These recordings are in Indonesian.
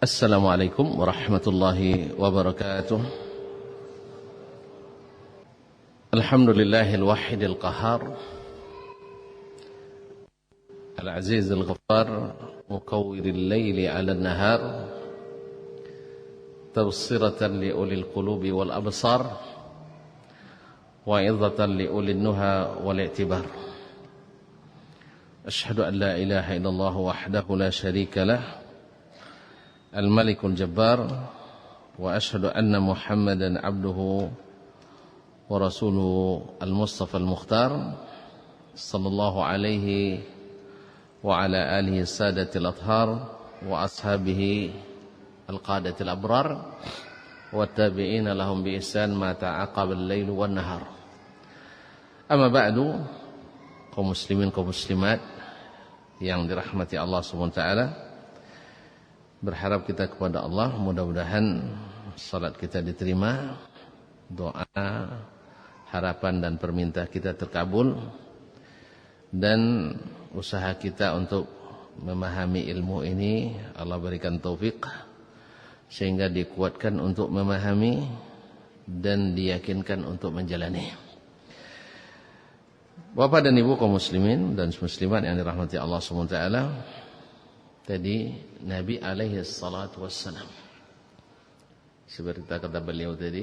Assalamualaikum warahmatullahi wabarakatuh. Alhamdulillahil wahidil qahar, al-azizil ghaffar, mukawwiril laili 'alan nahar, tafsiratan li ulil qulubi wal absar, wa 'izzatan li ulil nuha wal i'tibar. Asyhadu an la ilaha illallah wahdahu la syarika lah, al-malikul jabbar, wa ashhadu anna Muhammadan abduhu wa rasuluhu al-mustafa al-mukhtar, sallallahu alaihi wa ala alihi sadatil athhar wa ashabihi al-qadatil abrar wa tabi'ina lahum bi ihsan ma ta'aqaba al-lail wan nahar. Amma ba'du, kaum muslimin kaum muslimat yang dirahmati Allah Subhanahu wa taala, berharap kita kepada Allah mudah-mudahan salat kita diterima, doa, harapan dan permintaan kita terkabul, dan usaha kita untuk memahami ilmu ini Allah berikan taufik sehingga dikuatkan untuk memahami dan diyakinkan untuk menjalani. Bapak dan Ibu kaum muslimin dan muslimat yang dirahmati Allah Subhanahu wa taala, tadi Nabi alaihi salatu wassalam, seperti kata beliau tadi,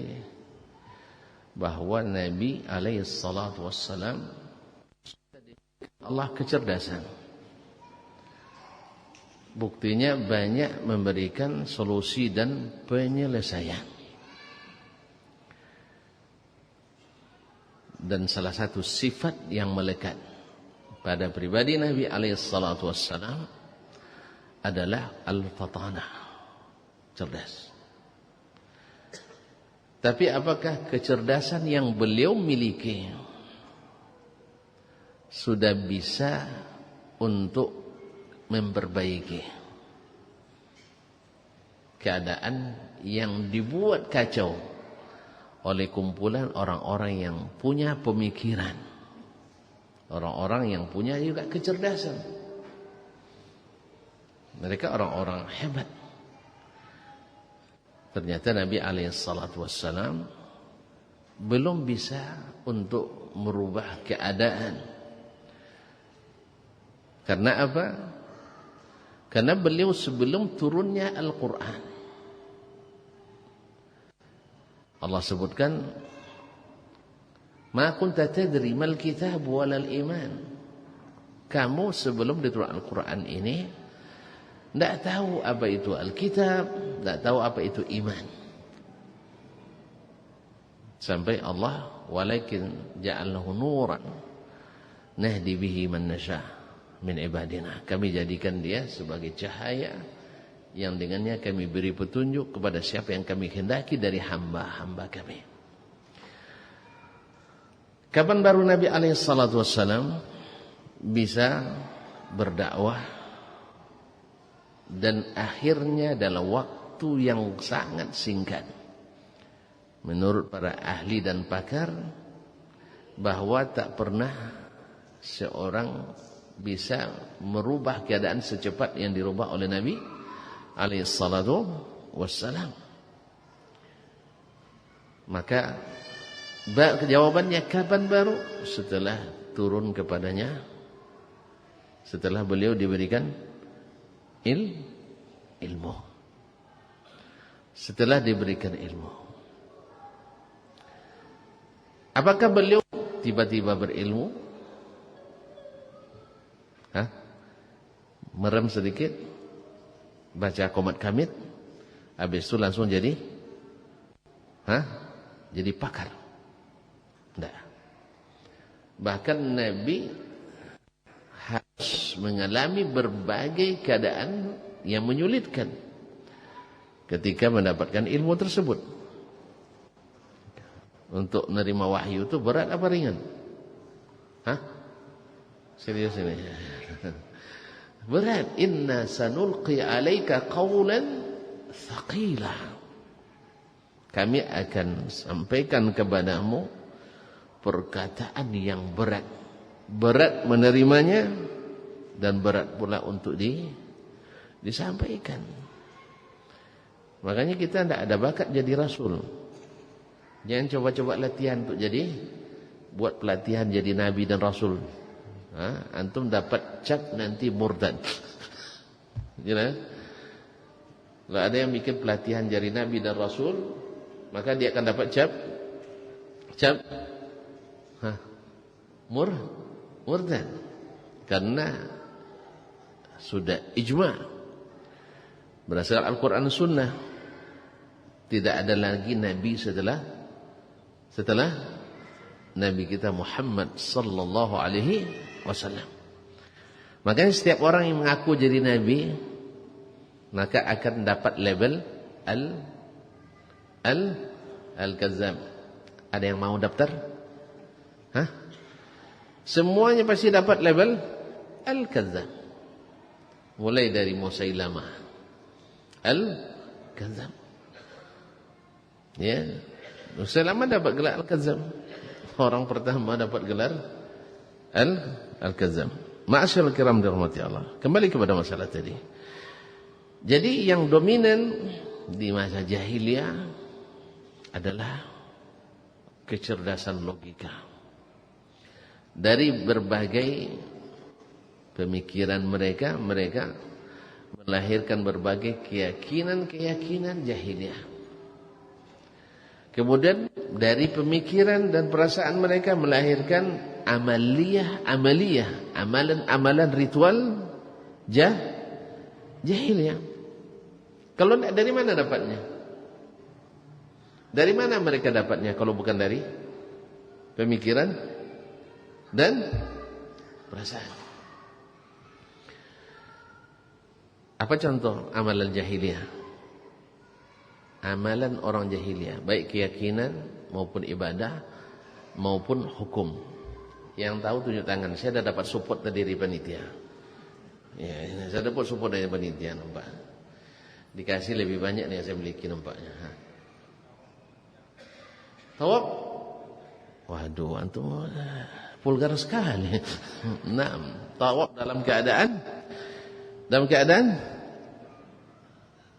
bahwa Nabi alaihi salatu wassalam Allah kecerdasan. Buktinya banyak memberikan solusi dan penyelesaian. Dan salah satu sifat yang melekat pada pribadi Nabi alaihi salatu wassalam adalah al-fatanah, cerdas. Tapi apakah kecerdasan yang beliau miliki sudah bisa untuk memperbaiki keadaan yang dibuat kacau oleh kumpulan orang-orang yang punya pemikiran, orang-orang yang punya juga kecerdasan? Mereka orang-orang hebat. Ternyata Nabi alaihissalam belum bisa untuk merubah keadaan. Karena apa? Karena beliau sebelum turunnya Al-Quran, Allah sebutkan, ma kunta tadri mal kitab walal iman. Kamu sebelum diturunkan Al-Quran ini tidak tahu apa itu Alkitab, tidak tahu apa itu iman. Sampai Allah, walakin ja'alnahu nuran nahdi bihi man nasha min ibadina. Kami jadikan dia sebagai cahaya yang dengannya kami beri petunjuk kepada siapa yang kami kehendaki dari hamba-hamba kami. Kapan baru Nabi alaihissalatu wassalam bisa berdakwah, dan akhirnya dalam waktu yang sangat singkat? Menurut para ahli dan pakar, bahwa tak pernah seorang bisa merubah keadaan secepat yang dirubah oleh Nabi alaihissalatu wassalam. Maka jawabannya kapan baru? Setelah turun kepadanya, setelah beliau diberikan ilmu. Setelah diberikan ilmu. Apakah beliau tiba-tiba berilmu? Merem sedikit, baca qomat kamit, habis itu langsung jadi jadi pakar? Tidak. Bahkan Nabi harus mengalami berbagai keadaan yang menyulitkan ketika mendapatkan ilmu tersebut. Untuk menerima wahyu itu berat apa ringan? Serius ini? Berat. Inna sanulqi alaika qawlan thaqila. Kami akan sampaikan kepadamu perkataan yang berat. Berat menerimanya dan berat pula untuk disampaikan. Makanya kita tidak ada bakat jadi rasul. Jangan coba-coba latihan untuk buat pelatihan jadi nabi dan rasul. Antum dapat cap nanti murtad. Jelas? Kalau ada yang bikin pelatihan jadi nabi dan rasul, maka dia akan dapat cap murtad. Karena sudah ijma' berdasarkan Al-Quran dan Sunnah, tidak ada lagi nabi setelah Nabi kita Muhammad sallallahu alaihi wasallam. Makanya setiap orang yang mengaku jadi nabi, maka akan dapat label al-kazzab. Ada yang mau daftar? Semuanya pasti dapat label al-kazzab. Mulai dari Musailamah al-kazzab. Ya, Musailamah dapat gelar al-kazzab. Orang pertama dapat gelar al-kazzab. Ma'asyiral kiram dirahmati Allah. Kembali kepada masalah tadi. Jadi yang dominan di masa jahiliyah adalah kecerdasan logika. Dari berbagai pemikiran mereka melahirkan berbagai keyakinan jahiliyah. Kemudian dari pemikiran dan perasaan mereka melahirkan amalan ritual jahiliyah. Kalau dari mana dapatnya? Dari mana mereka dapatnya kalau bukan dari pemikiran dan perasaan? Apa contoh amalan jahiliyah? Amalan orang jahiliyah, baik keyakinan maupun ibadah maupun hukum. Yang tahu tunjuk tangan. Saya dah dapat support dari panitia. Ya, saya dapat support dari panitia, nampak. Dikasih lebih banyak nih yang saya miliki, nampaknya. Tawab. Waduh, antum vulgar sekali. Nah, tawab dalam keadaan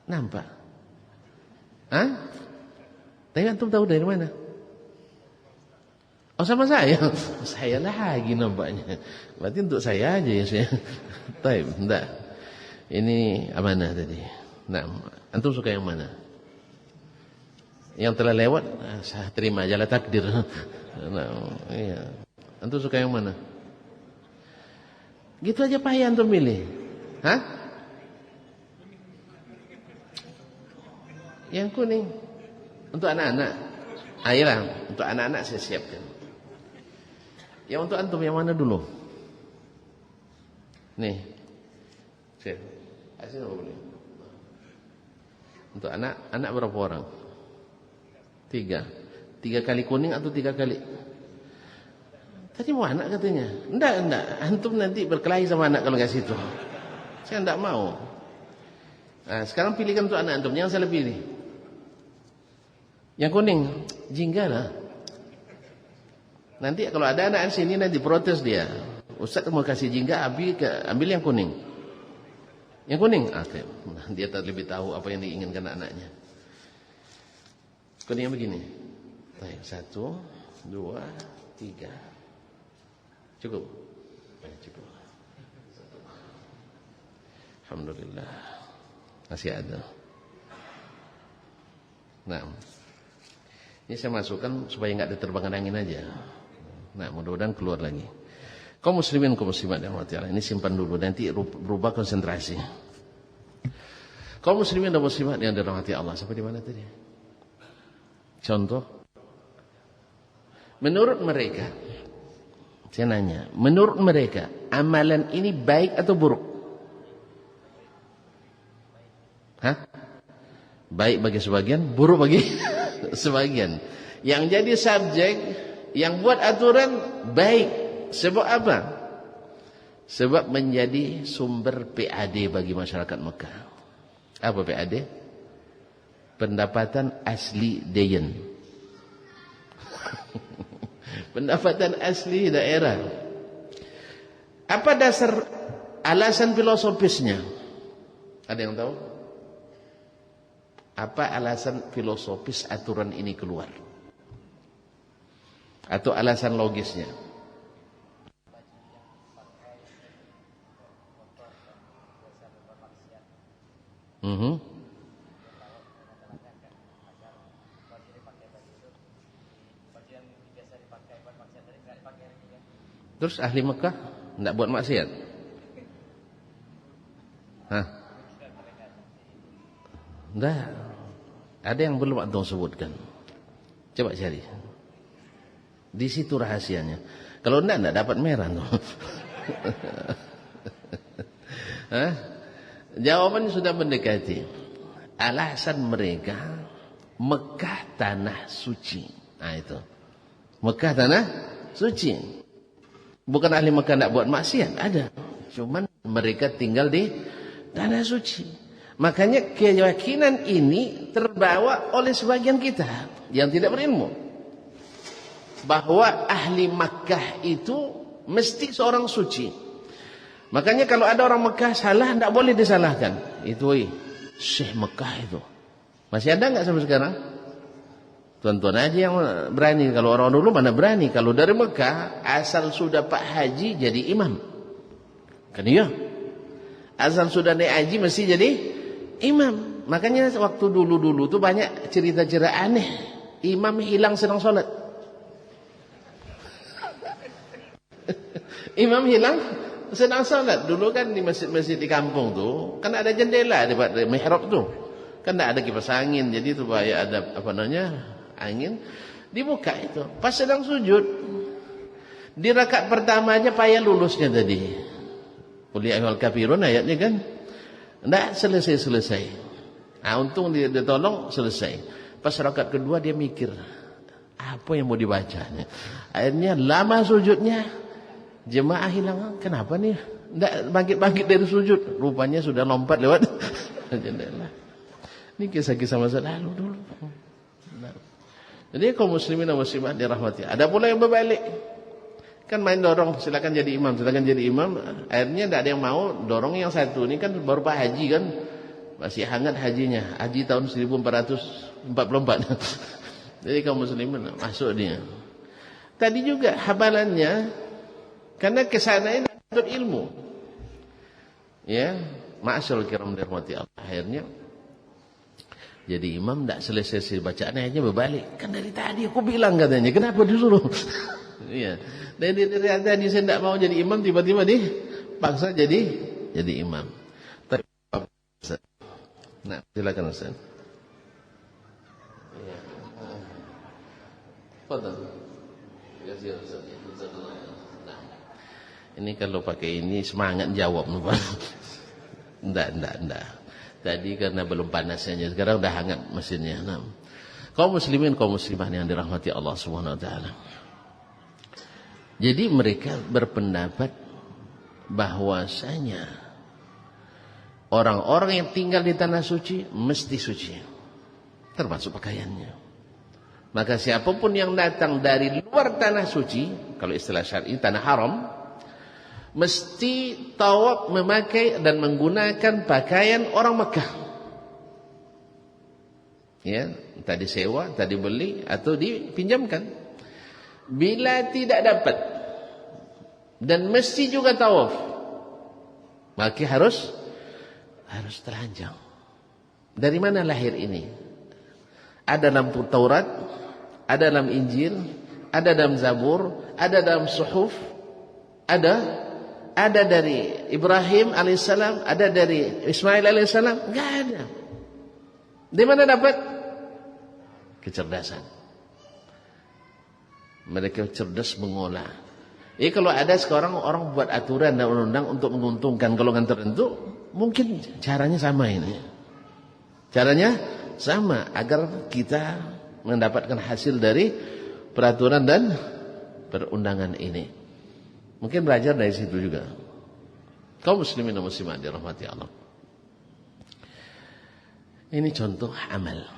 nampak. Tapi antum tahu dari mana? Oh, sama saya. Saya lagi nampaknya. Berarti untuk saya aja ya saya. Taib, enggak. Ini amanah tadi. Nah, antum suka yang mana? Yang telah lewat, saya terima ajalah takdir. Nah, iya. Antum suka yang mana? Gitu aja payah antum milih. Yang kuning untuk anak-anak. Ayolah, untuk anak-anak saya siapkan. Yang untuk antum yang mana dulu? Nih. Saya kasih boleh. Untuk anak berapa orang? 3. 3 kali kuning atau 3 kali? Tadi mau anak katanya. Enggak. Antum nanti berkelahi sama anak kalau kasih itu. Saya enggak mau. Nah, sekarang pilihkan untuk anak antum. Yang saya pilih. Yang kuning, jingga lah. Nanti kalau ada anak sini nanti protes dia. Ustaz mau kasih jingga, ambil yang kuning. Yang kuning, oke. Nah, dia lebih tahu apa yang diinginkan anaknya. Kuningnya begini. Baik, 1, 2, 3. Cukup. Cukup. Alhamdulillah. Masih ada. Nah. Ini saya masukkan supaya enggak ada terbangan angin aja. Nah, mudah-mudahan keluar lagi. Kaum muslimin, kaum muslimat yang dirahmati Allah. Ini simpan dulu, nanti berubah konsentrasi. Kaum muslimin dan muslimat yang dirahmati Allah. Sampai di mana tadi? Contoh. Menurut mereka, saya nanya, menurut mereka amalan ini baik atau buruk? Baik bagi sebagian, buruk bagi sebagian. Yang jadi subjek, yang buat aturan baik. Sebab apa? Sebab menjadi sumber PAD bagi masyarakat Mekah. Apa PAD? Pendapatan asli Dayan. Pendapatan asli daerah. Apa dasar alasan filosofisnya? Ada yang tahu? Apa alasan filosofis aturan ini keluar? Atau alasan logisnya? Terus ahli Mekah tidak buat maksiat? Hah? Tidak. Ada yang belum antum sebutkan. Coba cari. Di situ rahasianya. Kalau tidak dapat merah tuh. Hah? Jawabannya sudah mendekati. Alasan mereka Mekah tanah suci. Nah itu. Mekah tanah suci. Bukan ahli Mekah tidak buat maksiat, ada. Cuman mereka tinggal di tanah suci. Makanya keyakinan ini terbawa oleh sebagian kita yang tidak berilmu. Bahwa ahli Makkah itu mesti seorang suci. Makanya kalau ada orang Mekah salah, tidak boleh disalahkan. Itu Syekh Mekah itu. Masih ada nggak sampai sekarang? Tuan-tuan aja yang berani. Kalau orang dulu mana berani. Kalau dari Mekah, asal sudah Pak Haji jadi imam. Kan iya? Asal sudah naik haji mesti jadi imam. Makanya waktu dulu-dulu tuh banyak cerita-cerita aneh. Imam hilang sedang sholat. Imam hilang sedang sholat. Dulu kan di masjid-masjid di kampung tuh, kan ada jendela di mihrab tuh. Kan tidak ada kipas angin. Jadi supaya ada angin, dibuka itu. Pas sedang sujud, di rakaat pertama aja payah lulusnya tadi. Qul ya ayyuhal kafirun ayatnya kan, tidak selesai. Nah, untung dia tolong selesai. Pas rakaat kedua dia mikir, apa yang mau dibacanya? Akhirnya lama sujudnya, jemaah hilang. Kenapa nih? Tidak bangkit-bangkit dari sujud. Rupanya sudah lompat lewat jendela. Ini kisah-kisah masa lalu dulu. Jadi kaum muslimin dan muslimat dirahmati. Ada pula yang berbalik. Kan main dorong, silakan jadi imam, silakan jadi imam. Akhirnya tidak ada yang mau, dorong yang satu. Ini kan baru Pak Haji kan. Masih hangat hajinya. Haji tahun 1444. Jadi kaum muslimin masuk dia. Tadi juga hafalannya, karena kesananya untuk ilmu. Ya, ma'asyarul kiram dirahmati Allah. Akhirnya jadi imam tidak selesai bacaan aja berbalik. Kan dari tadi aku bilang katanya, kenapa disuruh? Iya. Dari tadi saya tidak mau jadi imam, tiba-tiba dipaksa jadi imam. Nah, silakan Ustaz. Iya. Fadhal. Terima kasih Ustaz. Nah, ini kalau pakai ini semangat jawab nih Pak. Enggak. Tadi karena belum panasnya, sekarang udah hangat mesinnya. Nah, kaum muslimin, kaum muslimah yang dirahmati Allah Subhanahu wa taala. Jadi mereka berpendapat bahwasanya orang-orang yang tinggal di tanah suci mesti suci, termasuk pakaiannya. Maka siapapun yang datang dari luar tanah suci, kalau istilah syar'i tanah haram, mesti tawaf memakai dan menggunakan pakaian orang Mekah. Ya, tadi sewa, tadi beli atau dipinjamkan. Bila tidak dapat dan mesti juga tawaf, maka harus telanjang. Dari mana lahir ini? Ada dalam Taurat, ada dalam Injil, ada dalam Zabur, ada dalam Suhuf, ada dari Ibrahim alaihissalam, ada dari Ismail alaihissalam, enggak ada. Di mana dapat? Kecerdasan. Mereka cerdas mengolah. Kalau ada sekarang orang buat aturan dan undang-undang untuk menguntungkan golongan tertentu, mungkin caranya sama ini. Caranya sama agar kita mendapatkan hasil dari peraturan dan perundangan ini. Mungkin belajar dari situ juga. Kaum muslimin dan muslimat dirahmati Allah. Ini contoh amal.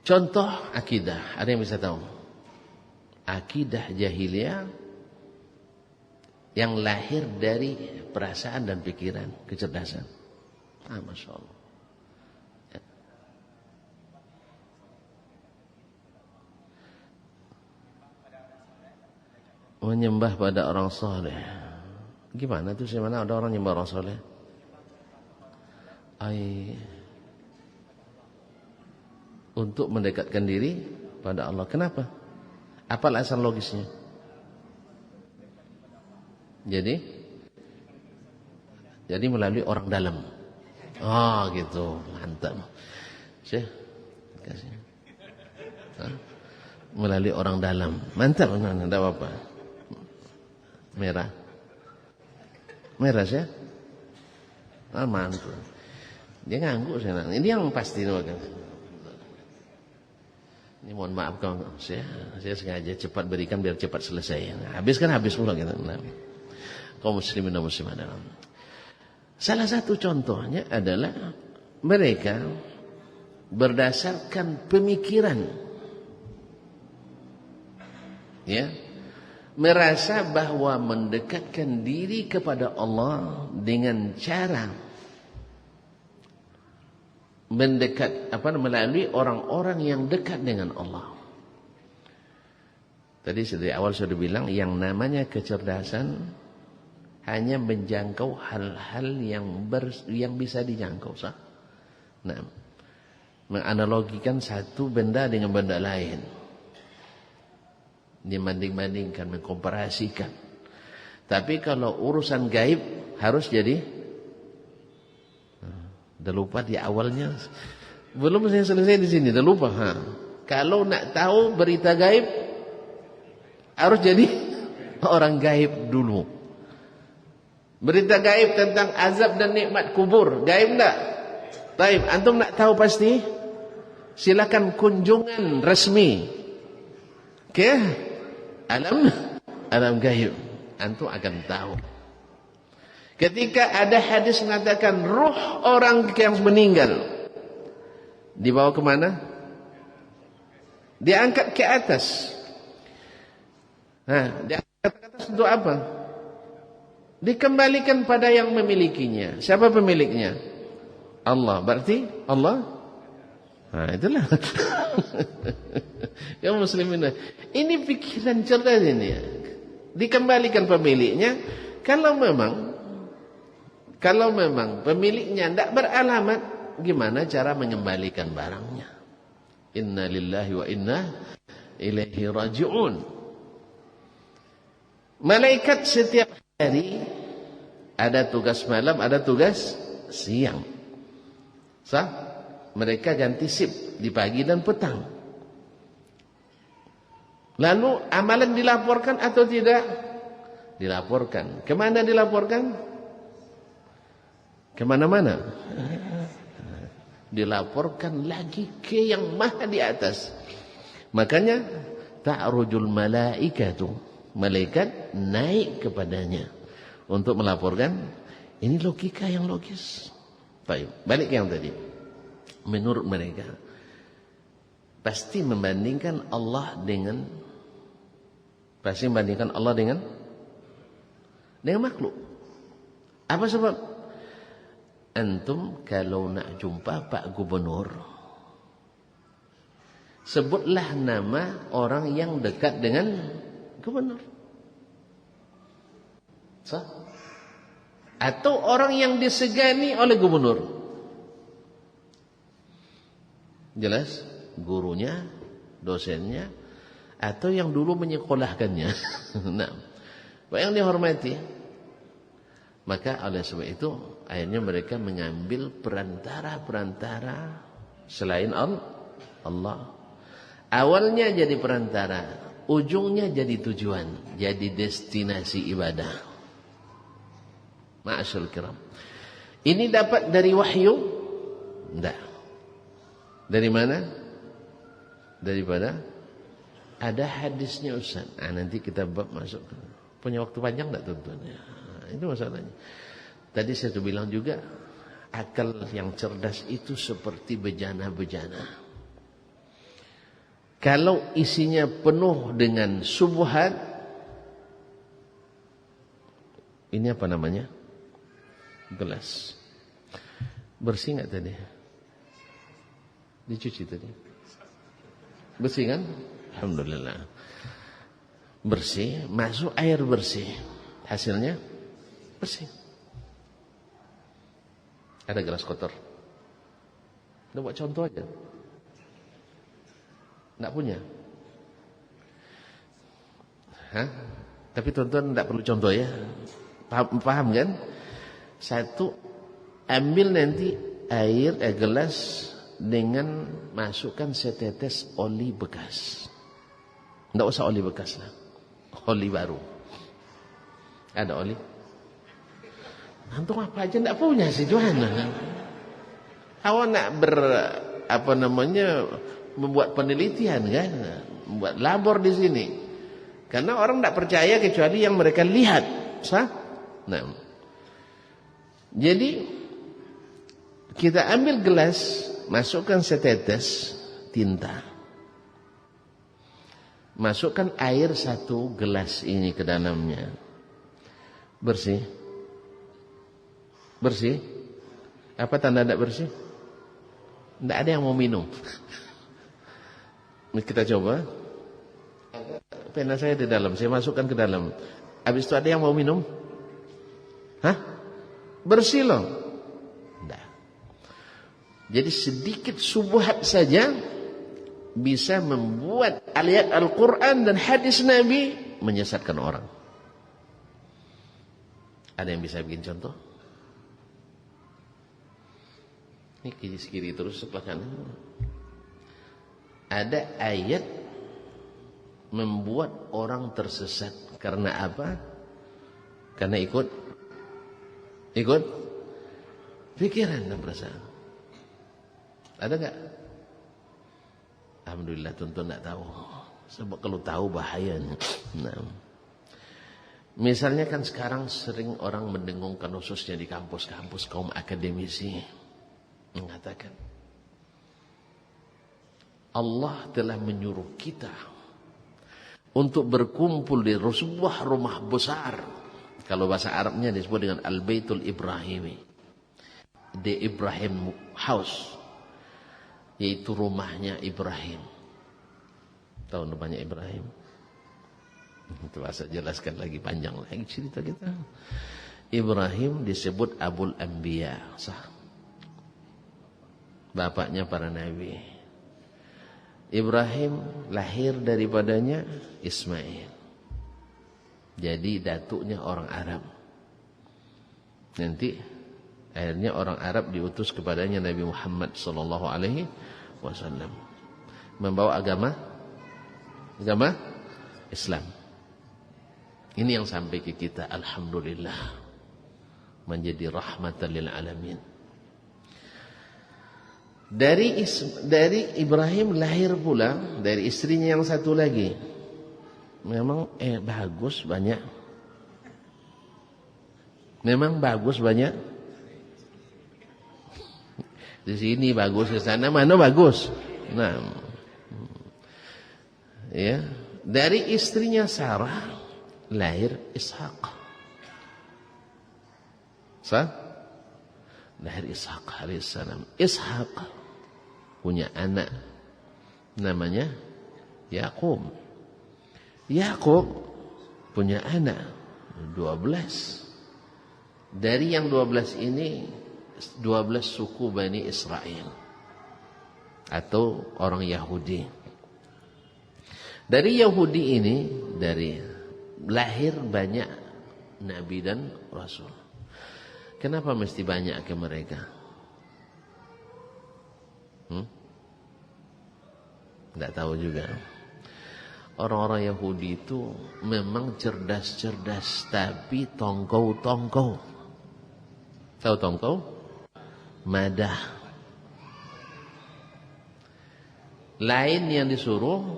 Contoh akidah. Ada yang bisa tahu? Akidah jahiliyah yang lahir dari perasaan dan pikiran, kecerdasan. Masya Allah. menyembah pada orang soleh. Gimana tuh, mana ada orang nyembah orang soleh? Untuk mendekatkan diri pada Allah. Kenapa? Apa alasan logisnya? Jadi melalui orang dalam. Oh gitu, mantap. Syekh, kasih. Melalui orang dalam. Mantap, tidak apa-apa. Merah. Merah Syekh? Mantap. Dia ngangguk saya. Ini yang pasti kan. Ini mohon maaf kalau saya sengaja cepat berikan biar cepat selesai. Habis pula gitu. Kaum muslimin dan muslimat. Salah satu contohnya adalah mereka berdasarkan pemikiran, ya, merasa bahwa mendekatkan diri kepada Allah dengan cara melalui orang-orang yang dekat dengan Allah. Tadi dari awal sudah bilang yang namanya kecerdasan hanya menjangkau hal-hal yang bisa dijangkau, sah? Nah, menganalogikan satu benda dengan benda lain, dibanding-bandingkan, mengkomparasikan. Tapi kalau urusan gaib harus jadi. Dah lupa di awalnya. Belum saya selesai di sini, dah lupa. Kalau nak tahu berita gaib harus jadi orang gaib dulu. Berita gaib tentang azab dan nikmat kubur, gaib enggak? Baik, antum nak tahu pasti? Silakan kunjungan resmi ke alam gaib. Antum akan tahu. Ketika ada hadis mengatakan ruh orang yang meninggal dibawa ke mana? Diangkat ke atas. Diangkat ke atas untuk apa? Dikembalikan pada yang memilikinya. Siapa pemiliknya? Allah. Berarti Allah. Itulah. Ya muslimin. Ini pikiran cerdas ini. Dikembalikan pemiliknya. Kalau memang pemiliknya tidak beralamat, gimana cara mengembalikan barangnya? Inna lillahi wa inna ilaihi raji'un. Malaikat setiap hari ada tugas malam, ada tugas siang. Sah? Mereka ganti shift di pagi dan petang. Lalu amalan dilaporkan atau tidak? Dilaporkan. Kemana dilaporkan? Kemana-mana. Dilaporkan lagi ke yang maha di atas. Makanya ta'rujul malaikatu, malaikat naik kepadanya untuk melaporkan. Ini logika yang logis. Baik, balik ke yang tadi. Menurut mereka pasti membandingkan Allah dengan makhluk. Apa sebab? Antum kalau nak jumpa Pak Gubernur, sebutlah nama orang yang dekat dengan gubernur. Sah? Atau orang yang disegani oleh gubernur. Jelas? Gurunya, dosennya, atau yang dulu menyekolahkannya. Nah, yang dihormati. Maka oleh sebab itu akhirnya mereka mengambil perantara-perantara selain Allah. Awalnya jadi perantara, ujungnya jadi tujuan, jadi destinasi ibadah. Ma'asyul kiram. Ini dapat dari wahyu? Tidak. Dari mana? Daripada ada hadisnya Ustaz. Nanti kita masuk. Punya waktu panjang tidak tuan-tuan? Itu masalahnya. Tadi saya tuh bilang juga, akal yang cerdas itu seperti bejana-bejana. Kalau isinya penuh dengan syubhat, ini apa namanya? Gelas. Bersih nggak tadi? Dicuci tadi? Bersih kan? Alhamdulillah. bersih, masuk air bersih, hasilnya bersih. Ada gelas kotor, udah buat contoh aja. Nggak punya? Hah? Tapi tuan-tuan nggak perlu contoh ya, paham kan? Satu, ambil nanti air gelas dengan masukkan setetes oli bekas. Nggak usah oli bekas lah, oli baru. Ada oli? Antum apa aja nggak punya sih Tuhan. Awak nak membuat penelitian kan, membuat labor di sini. Karena orang tidak percaya kecuali yang mereka lihat, sah? Nah, jadi kita ambil gelas, masukkan setetes tinta, masukkan air 1 gelas ini ke dalamnya, bersih, bersih. Apa tanda tidak bersih? Tidak ada yang mau minum. Kita coba. Pena saya di dalam, saya masukkan ke dalam. Habis itu ada yang mau minum? Hah? Bersih loh. Tidak. Jadi sedikit syubhat saja bisa membuat ayat Al-Quran dan hadis Nabi menyesatkan orang. Ada yang bisa bikin contoh? Ini kiri terus sebelah kanan. Ada ayat membuat orang tersesat karena apa? Karena ikut pikiran dan perasaan. Ada enggak? Alhamdulillah tuan-tuan enggak tahu. Sebab kalau tahu bahayanya. Nah. Misalnya kan sekarang sering orang mendengungkan, khususnya di kampus-kampus kaum akademisi, mengatakan Allah telah menyuruh kita untuk berkumpul di sebuah rumah besar. Kalau bahasa Arabnya disebut dengan Al-Baitul Ibrahimi, The Ibrahim House, yaitu rumahnya Ibrahim. Tahu rumahnya Ibrahim? Itu bahasa jelaskan lagi, panjang lagi cerita kita. Ibrahim disebut Abul Anbiya, sah? Bapaknya para nabi. Ibrahim lahir daripadanya Ismail. Jadi datuknya orang Arab. Nanti akhirnya orang Arab diutus kepadanya Nabi Muhammad sallallahu alaihi wasallam, membawa agama Islam. Ini yang sampai ke kita, alhamdulillah, menjadi rahmatan lil alamin. Dari Ibrahim lahir pula dari istrinya yang satu lagi. Memang bagus banyak. Memang bagus banyak. Di sini bagus, di sana mana bagus. Nah, ya, dari istrinya Sarah lahir Ishak. Sah? Lahir Ishak alaihissalam. Ishak punya anak namanya Yakub. Yakub punya anak 12. Dari yang 12 ini 12 suku Bani Israel atau orang Yahudi. Dari Yahudi ini lahir banyak nabi dan rasul. Kenapa mesti banyak ke mereka? Tidak tahu juga. Orang-orang Yahudi itu memang cerdas-cerdas, tapi tongkau-tongkau. Tahu tongkau? Madah. Lain yang disuruh,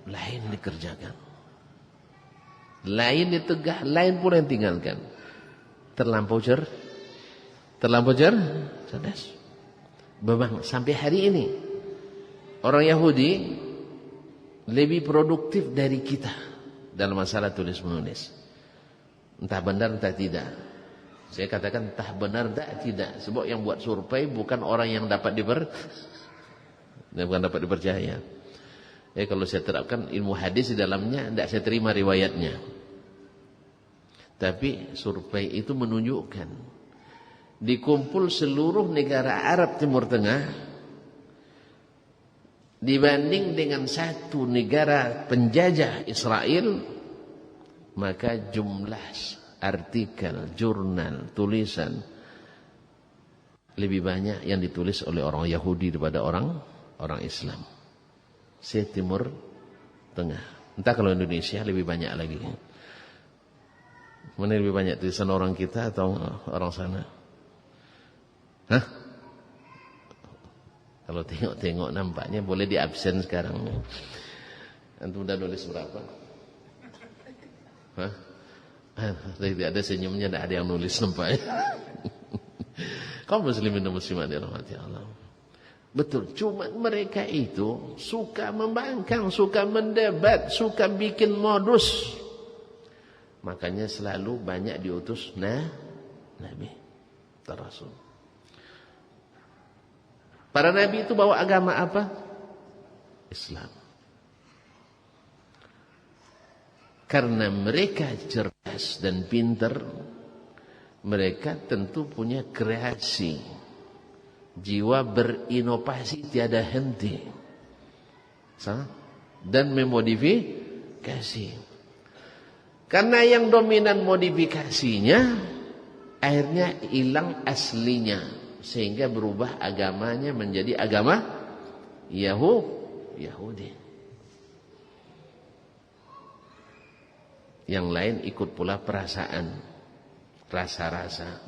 lain dikerjakan. Lain ditegah, lain pula yang tinggalkan. Terlampau cerdas. Memang sampai hari ini orang Yahudi lebih produktif dari kita dalam masalah tulis menulis. Entah benar entah tidak. Saya katakan entah benar entah tidak. Sebab yang buat survei bukan orang yang dapat dipercaya. Kalau saya terapkan ilmu hadis di dalamnya, tidak saya terima riwayatnya. Tapi survei itu menunjukkan dikumpul seluruh negara Arab Timur Tengah dibanding dengan satu negara penjajah Israel, maka jumlah artikel, jurnal, tulisan lebih banyak yang ditulis oleh orang Yahudi daripada orang Islam. Timur Tengah. Entah kalau Indonesia lebih banyak lagi. Mana lebih banyak tulisan orang kita atau orang sana? Hah? Kalau tengok-tengok nampaknya boleh di absen sekarang. Antum udah nulis berapa? Hah? Tidak ada senyumnya, tidak ada yang nulis nampaknya. Kaum muslimin dan muslimat dirahmati Allah. Betul, cuma mereka itu suka membangkang, suka mendebat, suka bikin modus. Makanya selalu banyak diutus nabi, rasul. Para nabi itu bawa agama apa? Islam. Karena mereka cerdas dan pintar, mereka tentu punya kreasi, jiwa berinovasi tiada henti, dan memodifikasi. Karena yang dominan modifikasinya, akhirnya hilang aslinya, sehingga berubah agamanya menjadi agama Yahudi. Yang lain ikut pula perasaan, rasa-rasa.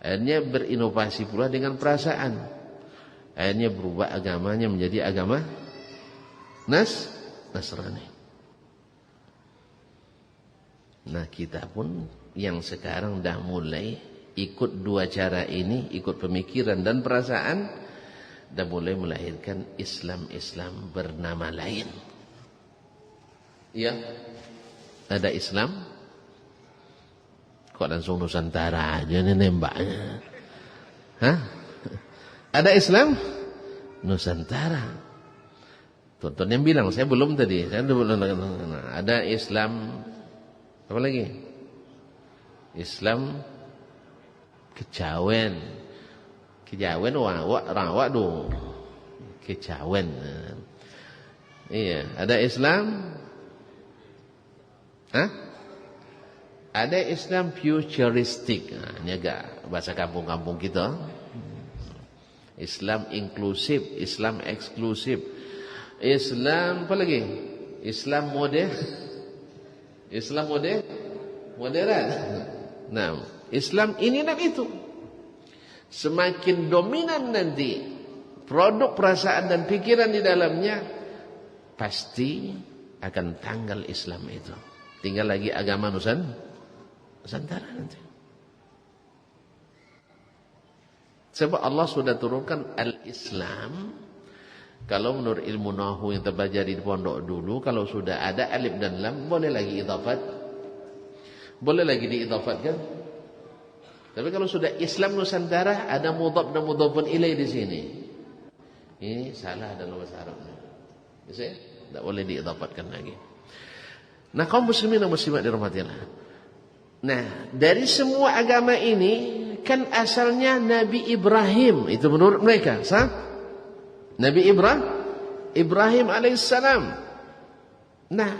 Akhirnya berinovasi pula dengan perasaan. Akhirnya berubah agamanya menjadi agama Nasrani. Nah, kita pun yang sekarang dah mulai ikut dua cara ini, ikut pemikiran dan perasaan, dah mulai melahirkan Islam bernama lain. Ya, ada Islam. Kok langsung Nusantara aja nih nembaknya? Hah? Ada Islam Nusantara. Tonton yang bilang, saya belum tadi. Ada Islam apa lagi? Islam Kejawen. Kejawen rawak dong. Kejawen. Iya, ada Islam. Hah? Ada Islam futuristik. Nah, ini agak bahasa kampung-kampung kita. Islam inklusif, Islam eksklusif. Islam apa lagi? Islam modern. Nah, Islam ini dan itu. Semakin dominan nanti produk perasaan dan pikiran di dalamnya, pasti akan tanggal Islam itu. Tinggal lagi agama Nusantara nanti. Sebab Allah sudah turunkan al-Islam. Kalau menurut ilmu nahwu yang terpelajari di pondok dulu, kalau sudah ada alif dan lam, boleh lagi idhafat. Boleh lagi diidhafatkan. Tapi kalau sudah Islam Nusantara, ada mudhaf dan mudhafun ilaih di sini. Ini salah dalam bahasa Arabnya. Tidak boleh diidhafatkan lagi. Nah, kaum muslimin dan muslimat dirahmati Allah. Nah, dari semua agama ini kan asalnya Nabi Ibrahim, itu menurut mereka, Nabi Ibrahim alaihissalam. Nah,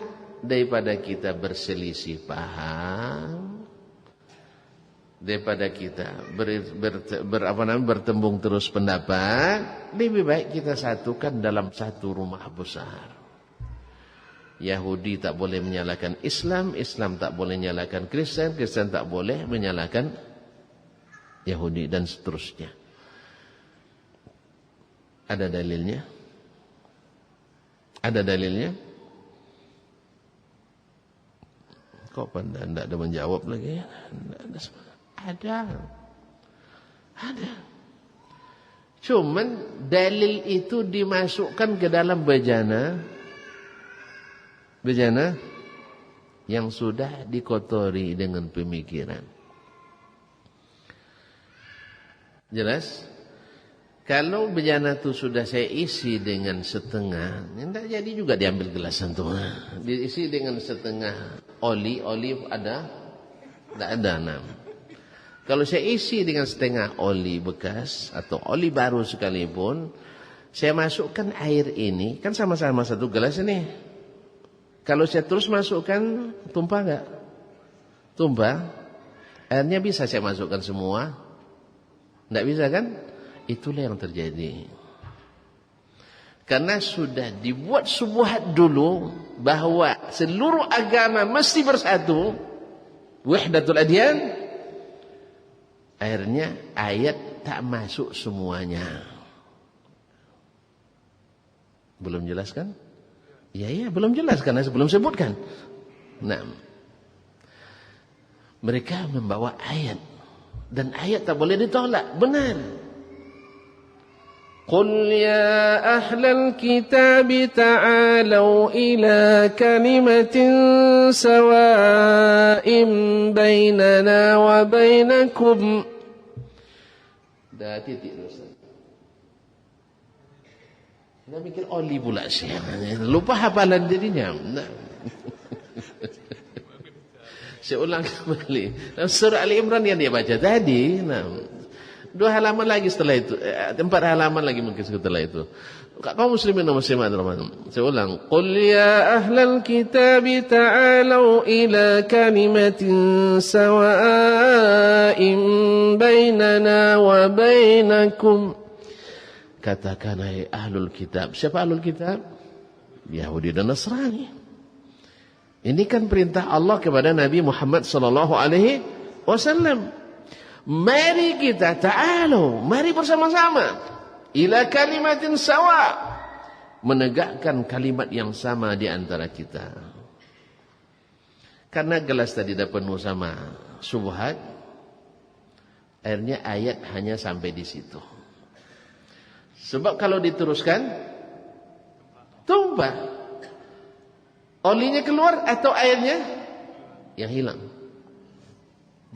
daripada kita berselisih paham, daripada kita bertembung terus pendapat, lebih baik kita satukan dalam satu rumah besar. Yahudi tak boleh menyalahkan Islam, Islam tak boleh menyalahkan Kristen, Kristen tak boleh menyalahkan Yahudi, dan seterusnya. Ada dalilnya? Ada dalilnya? Kok pada tidak ada menjawab lagi? Ada. Cuman dalil itu dimasukkan ke dalam bejana yang sudah dikotori dengan pemikiran. Jelas? Kalau bejana itu sudah saya isi dengan setengah, tidak jadi juga diambil gelasan tuh. Diisi dengan setengah oli ada? Tidak ada. Nah. Kalau saya isi dengan setengah oli bekas atau oli baru sekalipun, saya masukkan air ini, kan sama-sama satu gelas ini. Kalau saya terus masukkan, tumpah enggak? Tumpah. Airnya bisa saya masukkan semua? Enggak bisa kan? Itulah yang terjadi. Karena sudah dibuat syubhat dulu bahwa seluruh agama mesti bersatu, wahdatul adyan. Akhirnya ayat tak masuk semuanya. Belum jelas kan? Ya, belum jelas karena sebelum sebutkan. Nah, mereka membawa ayat dan ayat tak boleh ditolak, benar. قل يا أهل الكتاب تعالوا إلى كلمة سواء بيننا وبينكم. Dah titik Ustaz. Nak mikir oli pula saya. Lupa hafalan dirinya. Saya ulang kembali. Dalam surah Ali Imran yang dia baca tadi. Nah. 2 halaman lagi setelah itu, 4 halaman lagi mungkin setelah itu. Kaum muslimin dan muslimat, saya ulang. Qul ya ahlal kitab ta'alu ila kalimatin sawa'in bainana wa bainakum. Katakan hai ahlul kitab. Siapa ahlul kitab? Yahudi dan Nasrani. Ini kan perintah Allah kepada Nabi Muhammad sallallahu alaihi wasallam. Mari kita mari bersama-sama ila kalimatin sawa, menegakkan kalimat yang sama di antara kita. Karena gelas tadi dah penuh sama syubhat, akhirnya ayat hanya sampai di situ. Sebab kalau diteruskan tumpah, olinya keluar atau airnya yang hilang.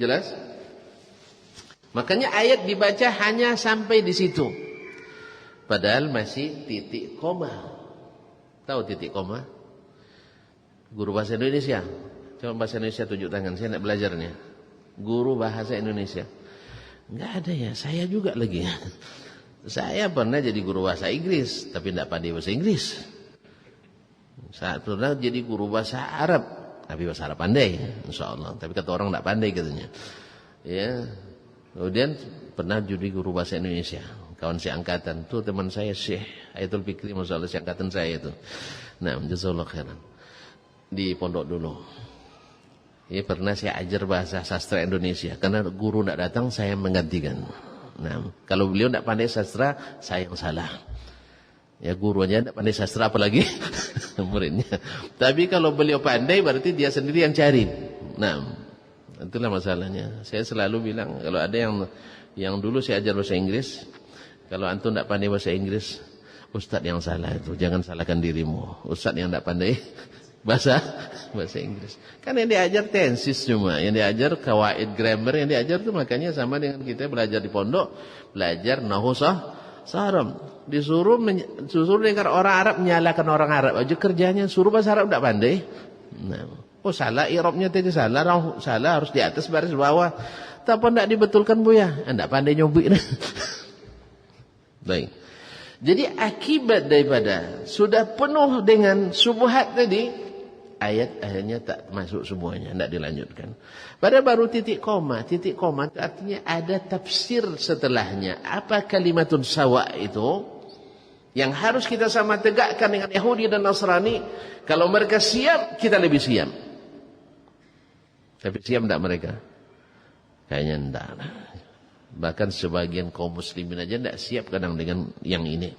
Jelas? Makanya ayat dibaca hanya sampai di situ. Padahal masih titik koma. Tahu titik koma? Guru bahasa Indonesia. Coba bahasa Indonesia tunjuk tangan. Saya nak belajarnya. Guru bahasa Indonesia. Enggak ada ya. Saya juga lagi. Saya pernah jadi guru bahasa Inggris. Tapi tidak pandai bahasa Inggris. Saya pernah jadi guru bahasa Arab. Tapi bahasa Arab pandai. InsyaAllah. Tapi kata orang tidak pandai katanya. Ya. Kemudian pernah jadi guru bahasa Indonesia, kawan seangkatan. Itu teman saya Syekh Ayatul Fikri, masalah seangkatan saya itu. Nah, jazakallahu khairan. Di pondok dulu. Ya, pernah saya ajar bahasa sastra Indonesia. Karena guru tidak datang, saya menggantikan. Nah, kalau beliau tidak pandai sastra, saya yang salah. Ya, gurunya tidak pandai sastra, apalagi muridnya. Tapi kalau beliau pandai, berarti dia sendiri yang cari. Nah, itulah masalahnya. Saya selalu bilang, kalau ada yang dulu saya ajar bahasa Inggris, kalau antum tidak pandai bahasa Inggris, ustaz yang salah itu. Jangan salahkan dirimu. Ustaz yang tidak pandai bahasa Inggris. Kan yang diajar tensis cuma, yang diajar kawaid grammar, yang diajar itu makanya sama dengan kita belajar di pondok, belajar nahwu sarf. Disuruh dengar orang Arab menyalahkan orang Arab aja kerjanya, suruh bahasa Arab tidak pandai. Nah. Oh salah, i'rabnya tadi salah, harus di atas baris bawah. Tapi tidak dibetulkan Buya, tidak pandai nyobik. Baik. Jadi akibat daripada sudah penuh dengan syubhat tadi, ayat akhirnya tak masuk semuanya, tidak dilanjutkan. Padahal baru titik koma itu artinya ada tafsir setelahnya. Apa kalimatun sawa itu? Yang harus kita sama tegakkan dengan Yahudi dan Nasrani. Kalau mereka siap, kita lebih siap. Tapi siap tidak mereka? Kayaknya tidak. Bahkan sebagian kaum muslimin aja tidak siap kadang dengan yang ini.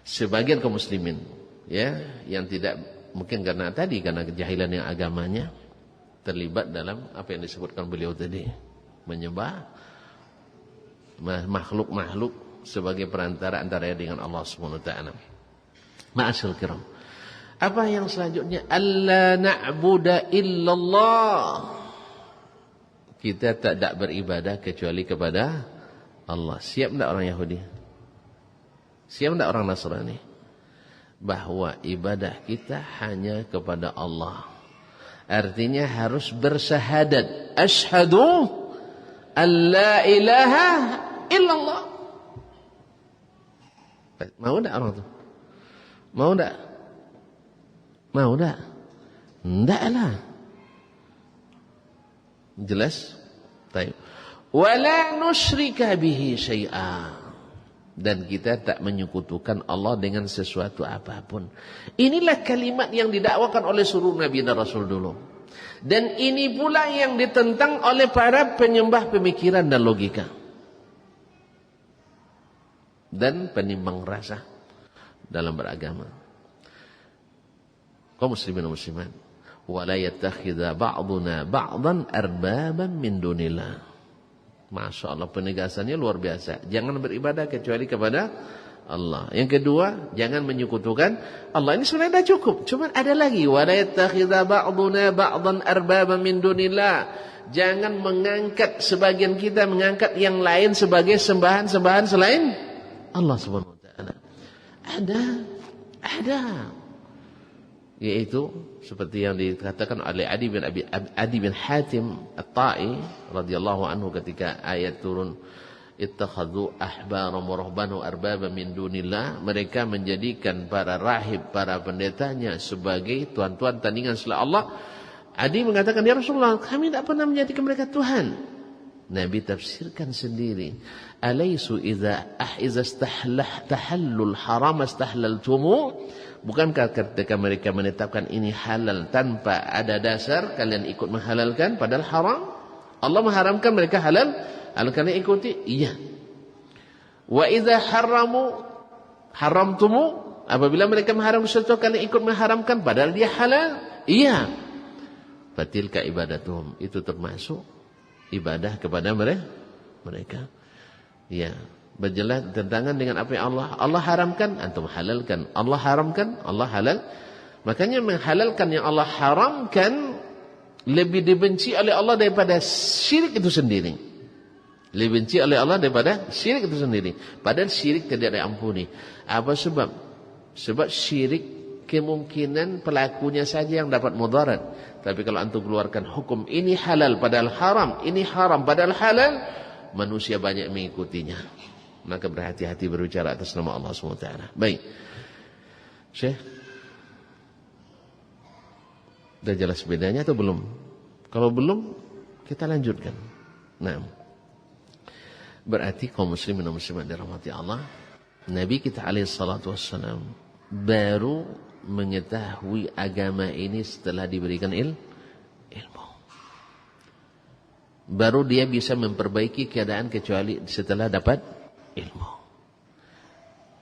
Sebagian kaum muslimin, ya, yang tidak mungkin karena kejahilan yang agamanya terlibat dalam apa yang disebutkan beliau tadi, menyembah makhluk-makhluk sebagai perantara antara dengan Allah Subhanahu wa taala. Ma'asyiral kiram. Apa yang selanjutnya? Alla na'budu illallah. Kita tidak beribadah kecuali kepada Allah. Siap tidak orang Yahudi? Siapa tidak orang Nasrani? Bahwa ibadah kita hanya kepada Allah. Artinya harus bersyahadat. Asyhadu an la ilaha illallah. Mau tidak orang itu? Mau tidak? Mau tidak? Tidak lah. Jelas? Baik. Wala nusyrika bihi syai'a. Dan kita tak menyekutukan Allah dengan sesuatu apapun. Inilah kalimat yang didakwakan oleh seluruh Nabi dan Rasul dulu. Dan ini pula yang ditentang oleh para penyembah pemikiran dan logika. Dan penimbang rasa dalam beragama. Kaum muslimin dan muslimat. Wala yattakhidha ba'duna ba'dan arbaban min dunillah. Masya Allah, penegasannya luar biasa. Jangan beribadah kecuali kepada Allah. Yang kedua, jangan menyekutukan Allah. Ini sebenarnya dah cukup. Cuma ada lagi. Wala yattakhidha ba'duna ba'dan arbaban min dunillah. Jangan mengangkat, sebagian kita mengangkat yang lain sebagai sembahan-sembahan selain Allah Subhanahu wa taala. Ada. Yaitu seperti yang dikatakan oleh Adi bin Hatim At-Ta'i radhiyallahu anhu ketika ayat turun, ittakhadhu ahbaram wa ruhbanu arbaba min dunillah, mereka menjadikan para rahib, para pendetanya sebagai tuan-tuan tandingan selain Allah. Adi mengatakan, ya Rasulullah, kami tidak pernah menjadikan mereka Tuhan. Nabi tafsirkan sendiri, alaisu idza tahallul haram astahlaltumu. Bukankah ketika mereka menetapkan ini halal tanpa ada dasar, kalian ikut menghalalkan padahal haram? Allah mengharamkan, mereka halal, kalian ikuti? Iya. Wa idza haramtumu, apabila mereka mengharamkan sesuatu, kalian ikut mengharamkan padahal dia halal? Iya. Fatilka ibadatuhum, itu termasuk ibadah kepada mereka. Ya. Berjelas tentangan dengan apa yang Allah haramkan, antum halalkan. Allah haramkan, Allah halal. Makanya menghalalkan yang Allah haramkan lebih dibenci oleh Allah daripada syirik itu sendiri. Lebih benci oleh Allah daripada syirik itu sendiri. Padahal syirik tidak diampuni. Apa sebab? Sebab syirik kemungkinan pelakunya saja yang dapat mudarat. Tapi kalau antum keluarkan hukum ini halal padahal haram, ini haram padahal halal, manusia banyak mengikutinya. Maka berhati-hati berbicara atas nama Allah SWT. Baik, Syekh, sudah jelas bedanya atau belum? Kalau belum, kita lanjutkan. Nah, berarti kaum muslimin dan muslimat dirahmati Allah, Nabi kita alaihissalam baru mengetahui agama ini setelah diberikan ilmu. Baru dia bisa memperbaiki keadaan kecuali setelah dapat ilmu.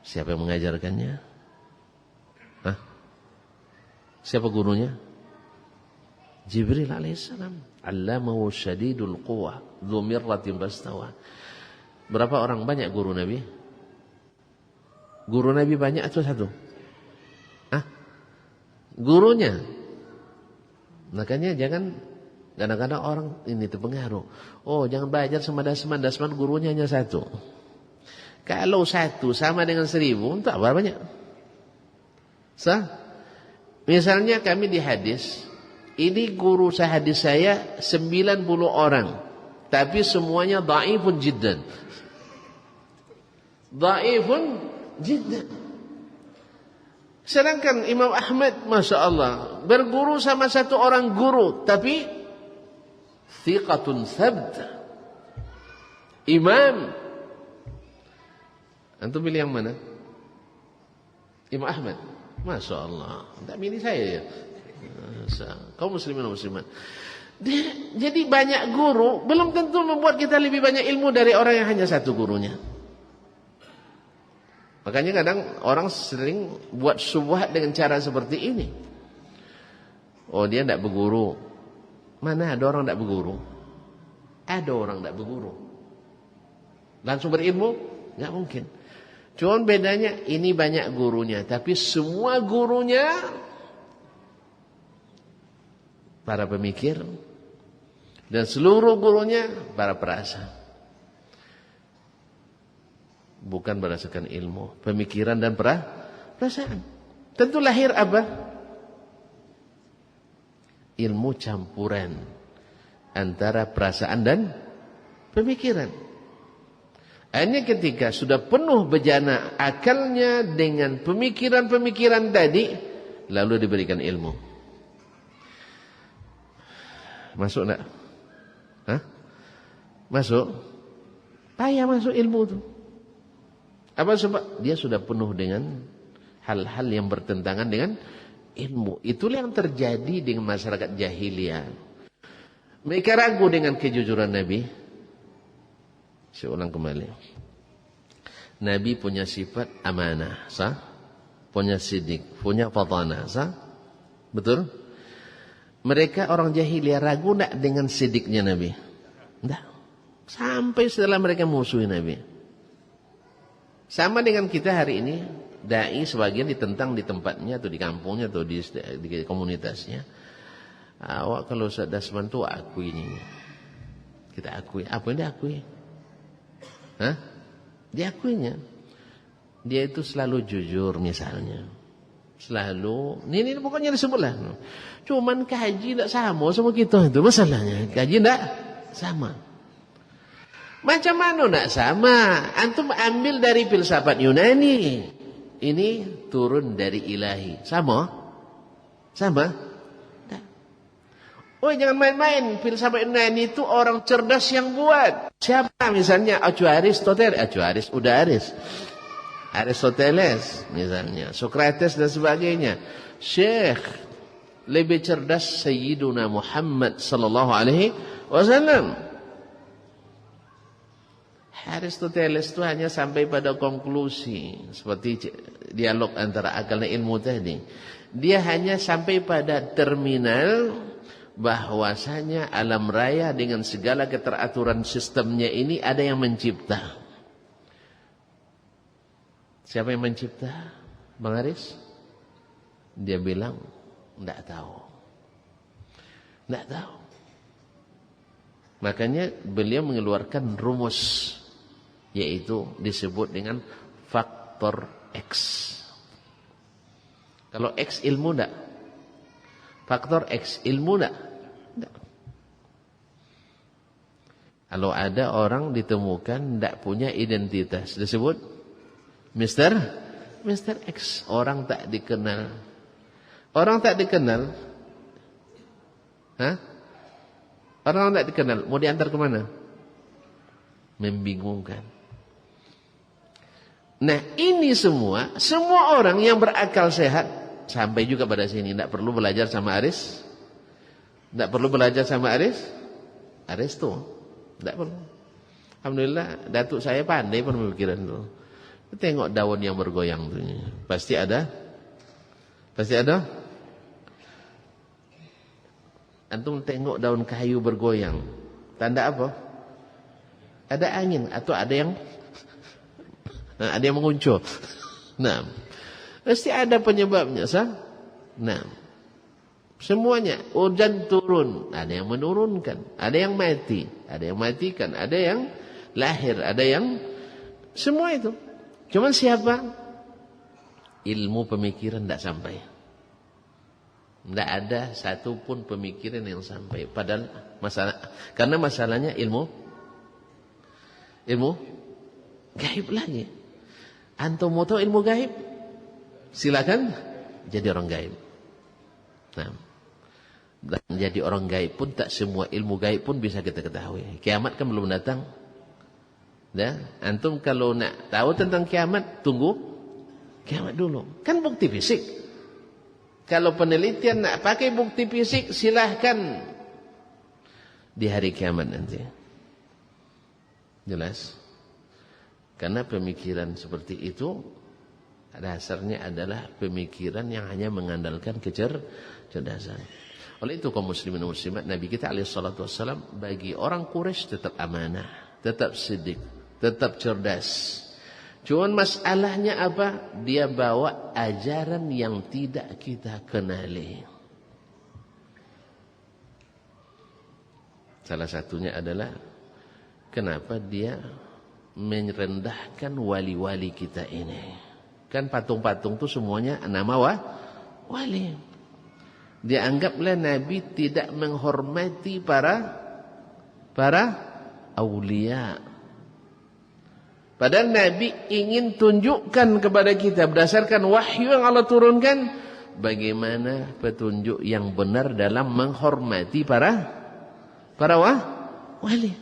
Siapa yang mengajarkannya? Hah? Siapa gurunya? Jibril alaihissalam. Allamahu syadidul quwa dzu mirratin fastawa. Berapa orang banyak guru Nabi? Guru Nabi banyak atau satu? Hah? Gurunya. Makanya jangan kadang-kadang orang ini terpengaruh. Oh, jangan belajar sama Dasman. Dasman gurunya hanya satu. Kalau satu sama dengan 1000, untuk apa banyak? Misalnya kami di hadis, ini guru hadis saya 90 orang, tapi semuanya dhaifun jiddan. Dhaifun jiddan. Sedangkan Imam Ahmad, Masya Allah, berguru sama satu orang guru, tapi thiqatun thabt. Imam. Antum pilih yang mana? Imam Ahmad. Masya Allah. Tak pilih saya ya. Kaum muslimin dan muslimat. Jadi banyak guru belum tentu membuat kita lebih banyak ilmu dari orang yang hanya satu gurunya. Makanya kadang orang sering buat syubhat dengan cara seperti ini. Oh, dia tidak berguru. Mana ada orang tidak berguru? Ada orang tidak berguru. Langsung berilmu? Tidak mungkin. Cuma bedanya ini banyak gurunya, tapi semua gurunya para pemikir dan seluruh gurunya para perasa. bukan berdasarkan ilmu, pemikiran dan perasaan. Tentu lahir apa? Ilmu campuran antara perasaan dan pemikiran. Hanya ketika sudah penuh bejana akalnya dengan pemikiran-pemikiran tadi, lalu diberikan ilmu. Masuk enggak? Hah? Masuk? Payah masuk ilmu itu. Apa sebab? Dia sudah penuh dengan hal-hal yang bertentangan dengan ilmu. Itulah yang terjadi dengan masyarakat jahiliyah. Mereka ragu dengan kejujuran Nabi. Saya ulang kembali. Nabi punya sifat amanah, sah? Punya sidik, punya fatanah, sah? Betul? Mereka orang jahiliyah ragu enggak dengan sidiknya Nabi? Enggak. Sampai setelah mereka musuhi Nabi. Sama dengan kita hari ini, dai sebagian ditentang di tempatnya atau di kampungnya atau di komunitasnya. Awak kalau sudah sebantu akui ini. Kita akui. Apa yang diakui? Hah? Diakuinya. Dia itu selalu jujur misalnya. Selalu, ini pokoknya disebutlah. Cuman kaji tidak sama kita itu masalahnya. Kaji tidak sama. Macam mana tidak sama? Antum ambil dari filsafat Yunani. Ini turun dari ilahi. Sama? Sama? Tak. Oh jangan main-main. Filsafat Yunani itu orang cerdas yang buat. Siapa misalnya? Aristoteles misalnya. Sokrates dan sebagainya. Syekh lebih cerdas Sayyiduna Muhammad sallallahu alaihi wasallam. Aristoteles itu hanya sampai pada konklusi seperti dialog antara akal dan ilmu tadi. Dia hanya sampai pada terminal bahwasanya alam raya dengan segala keteraturan sistemnya ini ada yang mencipta. Siapa yang mencipta? Bang Aris? Dia bilang enggak tahu. Enggak tahu. Makanya beliau mengeluarkan rumus, yaitu disebut dengan faktor X. Kalau X ilmu enggak? Faktor X ilmu enggak? Enggak. Kalau ada orang ditemukan enggak punya identitas, disebut Mr. X. Orang tak dikenal. Orang tak dikenal. Hah? Orang tak dikenal. Mau diantar ke mana? Membingungkan. Nah ini semua orang yang berakal sehat sampai juga pada sini. Tidak perlu belajar sama Aris. Tidak perlu belajar sama Aristo. Tidak perlu. Alhamdulillah datuk saya pandai pemikiran itu. Tengok daun yang bergoyang tu. Pasti ada. Antum tengok daun kayu bergoyang. Tanda apa? Ada angin atau ada yang menguncur. Nah, pasti ada penyebabnya, sah? Nah, semuanya hujan turun, ada yang menurunkan, ada yang mati, ada yang matikan, ada yang lahir, ada yang semua itu. Cuman siapa? Ilmu pemikiran tidak sampai. Tidak ada satu pun pemikiran yang sampai. Padahal karena masalahnya ilmu gaib lagi. Antum mau tahu ilmu gaib? Silakan jadi orang gaib. Nah, dan jadi orang gaib pun tak semua ilmu gaib pun bisa kita ketahui. Kiamat kan belum datang. Dah, antum kalau nak tahu tentang kiamat, tunggu kiamat dulu. Kan bukti fisik. Kalau penelitian nak pakai bukti fisik, silahkan di hari kiamat nanti. Jelas? Karena pemikiran seperti itu dasarnya adalah pemikiran yang hanya mengandalkan kecerdasan. Oleh itu kaum muslimin dan muslimat, Nabi kita alaihi salatu wassalam bagi orang Quraisy tetap amanah, tetap sidik, tetap cerdas. Cuman masalahnya apa? Dia bawa ajaran yang tidak kita kenali. Salah satunya adalah kenapa dia merendahkan wali-wali kita ini. Kan patung-patung itu semuanya nama wali. Dianggaplah Nabi tidak menghormati para aulia. Padahal Nabi ingin tunjukkan kepada kita berdasarkan wahyu yang Allah turunkan bagaimana petunjuk yang benar dalam menghormati para wali.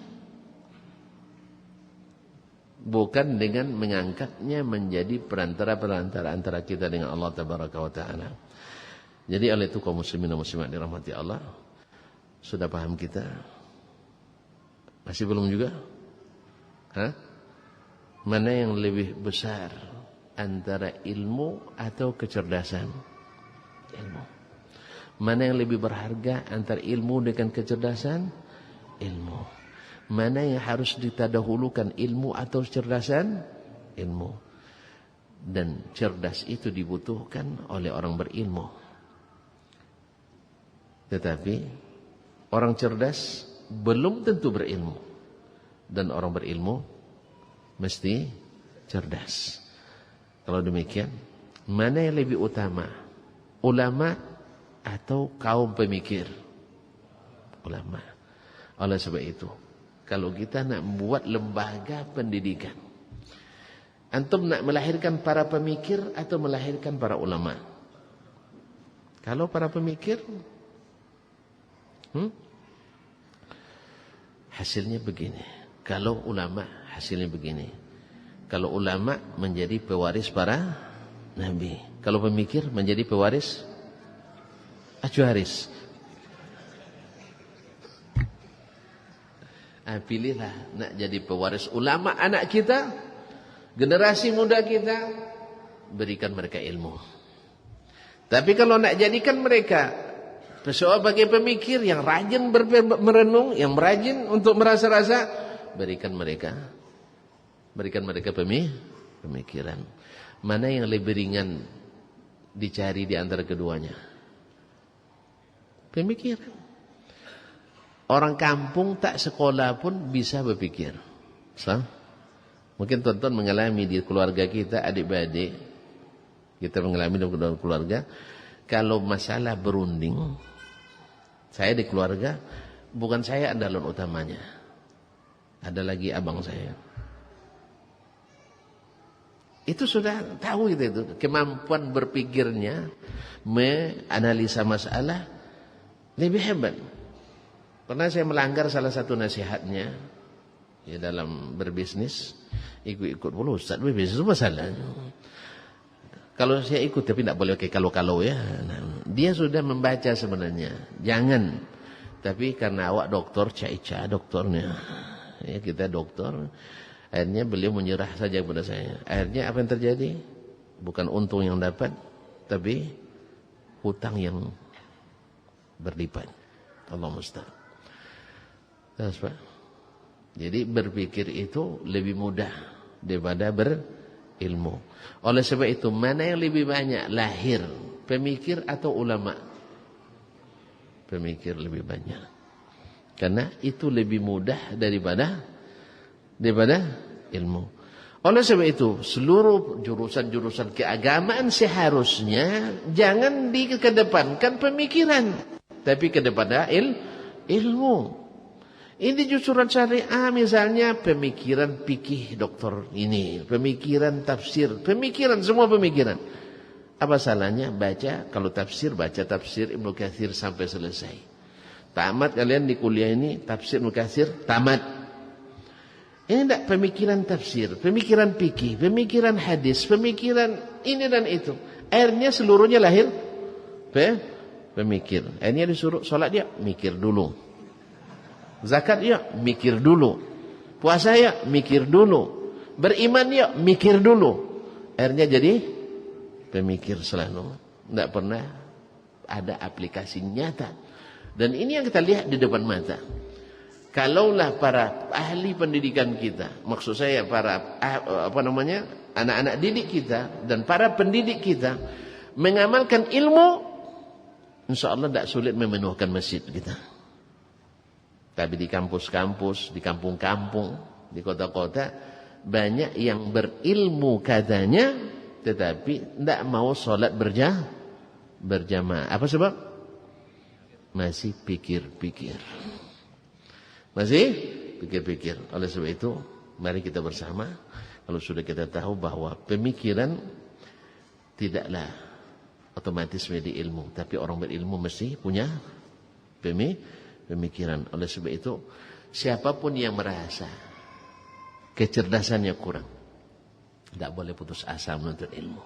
Bukan dengan mengangkatnya menjadi perantara-perantara antara kita dengan Allah Tabaraka wa Ta'ala. Jadi oleh itu kaum muslimin dan muslimat dirahmati Allah, sudah paham kita? Masih belum juga? Mana yang lebih besar antara ilmu atau kecerdasan? Ilmu. Mana yang lebih berharga antara ilmu dengan kecerdasan? Ilmu. Mana yang harus ditadahulukan, ilmu atau kecerdasan? Ilmu. Dan cerdas itu dibutuhkan oleh orang berilmu. Tetapi orang cerdas belum tentu berilmu. Dan orang berilmu mesti cerdas. Kalau demikian, mana yang lebih utama? Ulama atau kaum pemikir? Ulama. Oleh sebab itu, kalau kita nak membuat lembaga pendidikan, antum nak melahirkan para pemikir atau melahirkan para ulama? Kalau para pemikir, hasilnya begini. Kalau ulama, hasilnya begini. Kalau ulama menjadi pewaris para nabi. Kalau pemikir menjadi pewaris ahwaris. Pilihlah nak jadi pewaris ulama anak kita, generasi muda kita, berikan mereka ilmu. Tapi kalau nak jadikan mereka sebagai pemikir yang rajin merenung, yang rajin untuk merasa-rasa, berikan mereka pemikiran. Mana yang lebih ringan dicari di antara keduanya? Pemikiran. Orang kampung tak sekolah pun bisa berpikir. Mungkin tuan-tuan mengalami di keluarga kita, adik-adik kita mengalami dalam keluarga, kalau masalah berunding, saya di keluarga, bukan saya andalan utamanya. Ada lagi abang saya. Itu sudah tahu itu. Kemampuan berpikirnya, menganalisa masalah lebih hebat. Pernah saya melanggar salah satu nasihatnya ya dalam berbisnis, ikut pula Ustaz berbisnis itu masalah. Kalau saya ikut tapi tidak boleh kalau ya. Nah, dia sudah membaca sebenarnya. Jangan. Tapi karena awak doktor, caica doktornya. Ya, kita doktor. Akhirnya beliau menyerah saja kepada saya. Akhirnya apa yang terjadi? Bukan untung yang dapat, tapi hutang yang berlipat. Allah musta'an. Jadi berpikir itu lebih mudah daripada berilmu. Oleh sebab itu, mana yang lebih banyak lahir, pemikir atau ulama? Pemikir lebih banyak. Karena itu lebih mudah daripada ilmu. Oleh sebab itu, seluruh jurusan-jurusan keagamaan seharusnya jangan dikedepankan pemikiran, tapi kedepankan ilmu. Ini jurusan syariah misalnya, pemikiran fikih doktor ini, pemikiran tafsir, pemikiran, semua pemikiran. Apa salahnya baca, kalau tafsir, baca tafsir Ibnu Katsir sampai selesai. Tamat kalian di kuliah ini, tafsir Ibnu Katsir, tamat. Ini tidak pemikiran tafsir, pemikiran fikih, pemikiran hadis, pemikiran ini dan itu. Akhirnya seluruhnya lahir pemikir. Akhirnya disuruh sholat dia, mikir dulu. Zakat ya, mikir dulu. Puasa ya, mikir dulu. Beriman ya, mikir dulu. Akhirnya jadi pemikir selalu. Tidak pernah ada aplikasi nyata. Dan ini yang kita lihat di depan mata. Kalaulah para ahli pendidikan kita, maksud saya para anak-anak didik kita dan para pendidik kita mengamalkan ilmu, insya Allah tidak sulit memenuhkan masjid kita. Tapi di kampus-kampus, di kampung-kampung, di kota-kota, banyak yang berilmu katanya, tetapi tidak mau sholat berjamaah. Apa sebab? Masih pikir-pikir. Masih pikir-pikir. Oleh sebab itu, mari kita bersama, kalau sudah kita tahu bahwa pemikiran tidaklah otomatis menjadi ilmu, tapi orang berilmu mesti punya pemikiran. Oleh sebab itu, siapapun yang merasa kecerdasannya kurang, tidak boleh putus asa menuntut ilmu.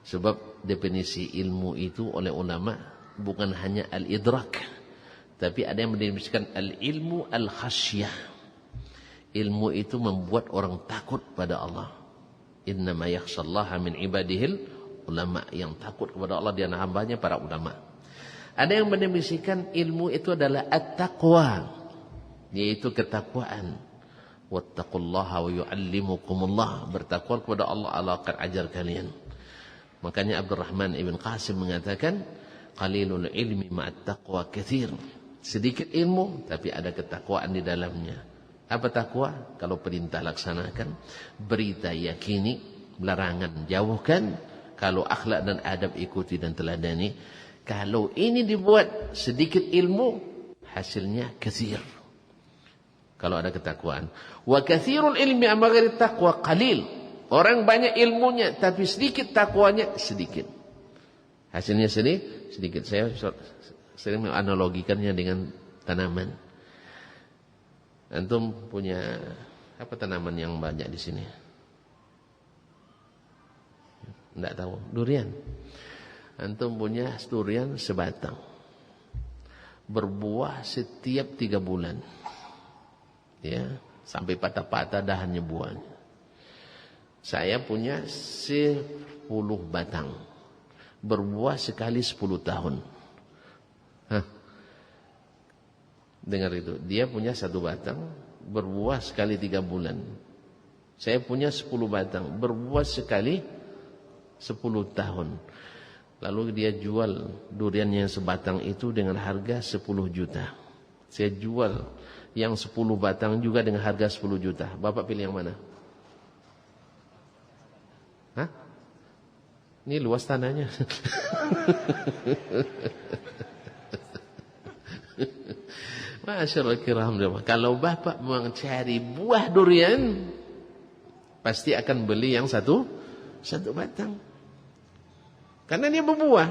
Sebab definisi ilmu itu oleh ulama bukan hanya al-idrak, tapi ada yang mendefinisikan al-ilmu al-khasyah. Ilmu itu membuat orang takut pada Allah. Innama yakhshallaha min ibadihil ulama. Yang takut kepada Allah di antara hambanya para ulama. Ada yang mendefinisikan ilmu itu adalah at-taqwa, yaitu ketakwaan. Wattaqullaha wa yu'allimukumullah. Bertakwa kepada Allah, Allah akan ajar kalian. Makanya Abdurrahman ibn Qasim mengatakan, qalilul ilmi ma'at taqwa katsir. Sedikit ilmu tapi ada ketakwaan di dalamnya. Apa takwa? Kalau perintah laksanakan, berita yakini, larangan jauhkan, kalau akhlak dan adab ikuti dan teladani. Kalau ini dibuat sedikit ilmu, hasilnya katsir. Kalau ada ketakwaan. Wa katsirul ilmi amma ghairi taqwa qalil. Orang banyak ilmunya tapi sedikit takwanya sedikit. Hasilnya sedikit. Saya sering menganalogikannya dengan tanaman. Antum punya apa tanaman yang banyak di sini? Enggak tahu. Durian. Antum punya durian sebatang. Berbuah setiap 3 bulan. Ya, sampai patah-patah dahannya buahnya. Saya punya 10 batang. Berbuah sekali 10 tahun. Hah. Dengar itu. Dia punya 1 batang, berbuah sekali 3 bulan. Saya punya 10 batang, berbuah sekali 10 tahun. Lalu dia jual durian yang sebatang itu dengan harga 10 juta. Saya jual yang 10 batang juga dengan harga 10 juta. Bapak pilih yang mana? Hah? Ini luas tanahnya. Masyaallah kiram. Kalau bapak mencari buah durian, pasti akan beli yang satu batang. Karena dia berbuah.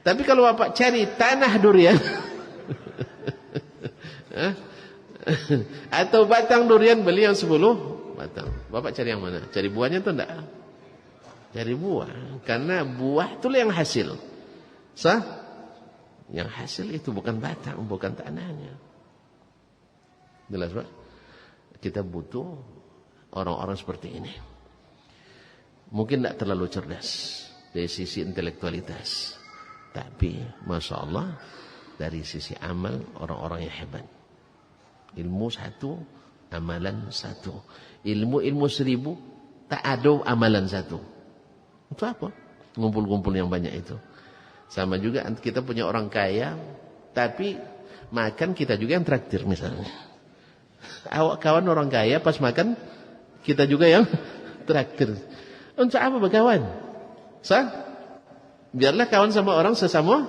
Tapi kalau bapak cari tanah durian, atau batang durian, beli yang 10 batang. Bapak cari yang mana? Cari buahnya atau enggak? Cari buah. Karena buah itulah yang hasil. Sah? Yang hasil itu bukan batang, bukan tanahnya. Jelas Pak? Kita butuh orang-orang seperti ini. Mungkin tidak terlalu cerdas dari sisi intelektualitas, tapi Masya Allah dari sisi amal orang-orang yang hebat. Ilmu 1, amalan 1. Ilmu 1000, tak ada amalan 1. Itu apa? Ngumpul-ngumpul yang banyak itu. Sama juga kita punya orang kaya, tapi makan kita juga yang traktir misalnya. Awak kawan orang kaya, pas makan kita juga yang traktir. Untuk apa berkawan? Biarlah kawan sama orang sesama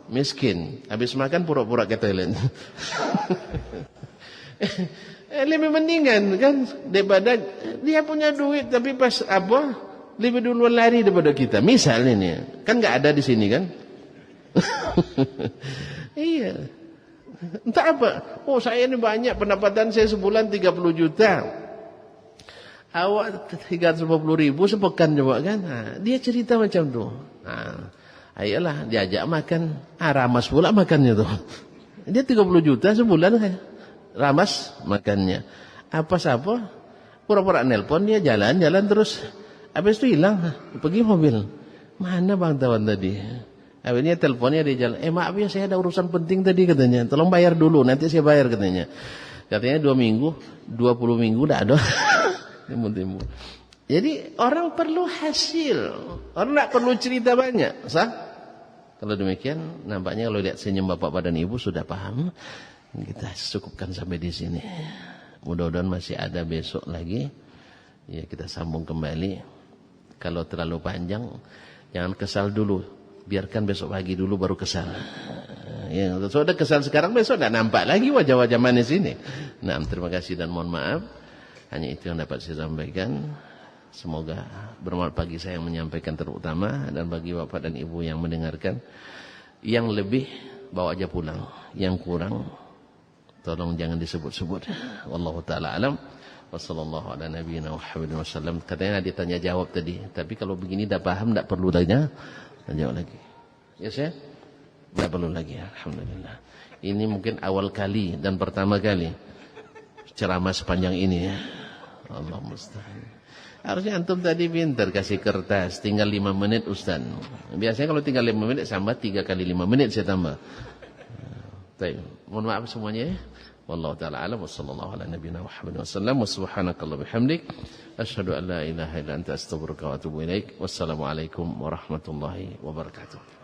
miskin. Habis makan pura-pura ke toilet. Lebih mendingan kan daripada dia punya duit tapi pas apa lebih duluan lari daripada kita. Misalnya nih, kan nggak ada di sini kan? Iya. Entah apa. Oh saya ini banyak pendapatan saya sebulan 30 juta. Awak 350 ribu sepekan coba kan? Nah, dia cerita macam tu. Nah, ayolah diajak makan. Ramas pula makannya tuh. Dia 30 juta sebulan kan? Ramas makannya. Apa siapa? Pura-pura nelpon dia jalan-jalan terus. Habis itu hilang. Pergi mobil. Mana bang tawan tadi? Akhirnya teleponnya dia jalan. Maaf ya saya ada urusan penting tadi katanya. Tolong bayar dulu nanti saya bayar katanya. Katanya 2 minggu, 20 minggu dah ada. Timbul-timbul. Jadi orang perlu hasil. Orang tak perlu cerita banyak. Sah? Kalau demikian nampaknya kalau lihat senyum bapak dan ibu sudah paham. Kita cukupkan sampai di sini. Mudah-mudahan masih ada besok lagi. Ya, kita sambung kembali. Kalau terlalu panjang, jangan kesal dulu. Biarkan besok pagi dulu baru kesal. Ya, sudah kesal sekarang, besok tidak nampak lagi wajah-wajah manis ini. Nah, terima kasih dan mohon maaf. Hanya itu yang dapat saya sampaikan. Semoga bermanfaat bagi saya yang menyampaikan terutama, dan bagi bapak dan ibu yang mendengarkan. Yang lebih bawa aja pulang, yang kurang tolong jangan disebut-sebut. Wallahu taala alam. Wassallallahu ala nabiyina Muhammadin wasallam. Katanya dia tanya jawab tadi, tapi kalau begini dah paham, tak perlu tanya jawab lagi. Ya saya? Tak perlu lagi. Alhamdulillah. Ini mungkin awal kali dan pertama kali ceramah sepanjang ini ya. Allah musta'an. Harusnya antum tadi pintar kasih kertas, tinggal 5 menit Ustaz. Biasanya kalau tinggal 5 menit tambah 3 kali 5 menit saya tambah. Baik, mohon maaf semuanya ya. Wallahu taala alam wa sallallahu ala nabiyina Muhammadin wasallam wa subhanakallah bihamdik asyhadu an la ilaha illa anta astaghfiruka wa atubu ilaik. Wassalamualaikum warahmatullahi wabarakatuh.